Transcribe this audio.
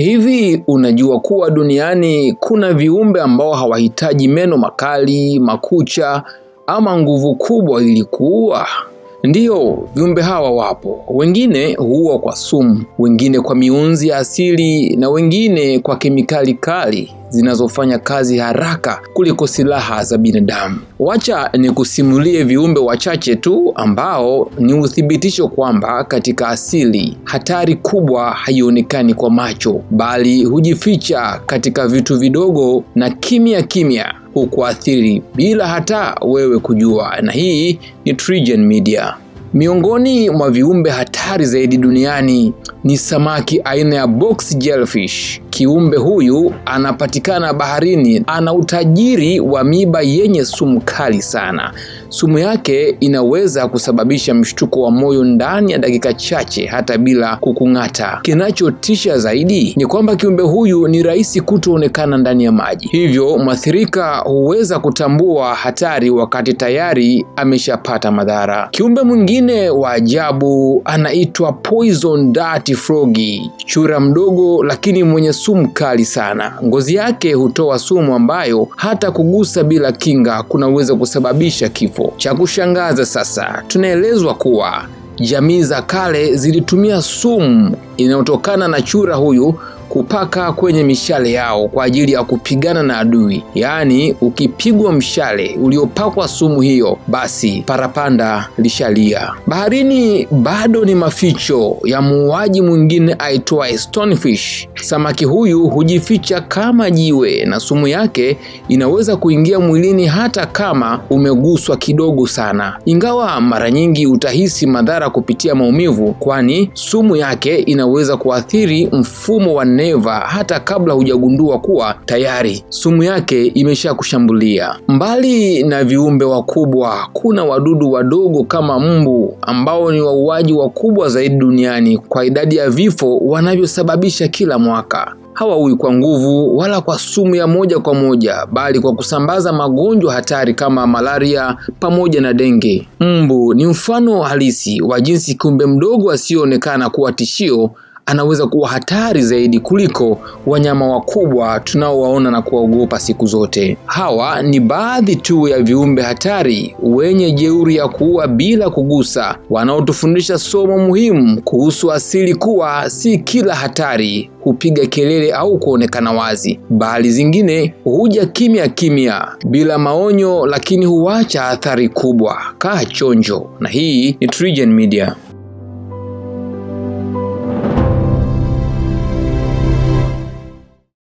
Hivi unajua kuwa duniani kuna viumbe ambao hawahitaji meno makali, makucha ama nguvu kubwa ili kuua? Ndiyo, viumbe hawa wapo. Wengine huua kwa sumu, wengine kwa mionzi ya asili na wengine kwa kemikali kali zinazofanya kazi haraka kuliko silaha za binadamu. Wacha nikusimulie viumbe wachache tu ambao ni uthibitisho kwamba katika asili hatari kubwa haionekani kwa macho, bali hujificha katika vitu vidogo na kimya kimya hukuathiri bila hata wewe kujua. Na hii ni TriGen Media. Miongoni mwa viumbe hatari zaidi duniani ni samaki aina ya box jellyfish. Kiumbe huyu anapatikana baharini, ana utajiri wa miba yenye sumu kali sana. Sumu yake inaweza kusababisha mshtuko wa moyo ndani ya dakika chache hata bila kukung'ata. Kinachotisha zaidi ni kwamba kiumbe huyu ni rahisi kutoonekana ndani ya maji. Hivyo mwathirika huweza kutambua hatari wakati tayari ameshapata madhara. Kiumbe mwingine wa ajabu anaitwa poison dart frog. Chura mdogo lakini mwenye sumu kali sana. Ngozi yake hutoa sumu ambayo hata kugusa bila kinga kunaweza kusababisha kifo. Cha kushangaza sasa, tunaelezwa kuwa jamii za kale zilitumia sumu inayotokana na chura huyu kupaka kwenye mishale yao kwa ajili ya kupigana na adui. Yaani, ukipigwa mshale uliopakwa sumu hiyo, basi parapanda lishalia. Baharini bado ni maficho ya muuaji mwingine aitwaye stonefish. Samaki huyu hujificha kama jiwe na sumu yake inaweza kuingia mwilini hata kama umeguswa kidogo sana. Ingawa mara nyingi utahisi madhara kupitia maumivu, kwani sumu yake inaweza kuathiri mfumo wa neva hata kabla hujagundua kuwa tayari sumu yake imesha kushambulia. Mbali na viumbe wakubwa, kuna wadudu wadogo kama mbu ambao ni wauaji wakubwa zaidi duniani kwa idadi ya vifo wanavyosababisha kila mwaka. Hawaui kwa nguvu wala kwa sumu ya moja kwa moja, bali kwa kusambaza magonjwa hatari kama malaria pamoja na denge. Mbu ni mfano halisi wa jinsi kiumbe mdogo asiyeonekana kuwa tishio anaweza kuwa hatari zaidi kuliko wanyama wakubwa tunaowaona na kuwaogopa siku zote. Hawa ni baadhi tu ya viumbe hatari wenye jeuri ya kuua bila kugusa, wanaotufundisha somo muhimu kuhusu asili, kuwa si kila hatari hupiga kelele au kuonekana wazi, bali zingine huja kimya kimya bila maonyo, lakini huacha athari kubwa. Kaa chonjo, na hii ni TriGen Media.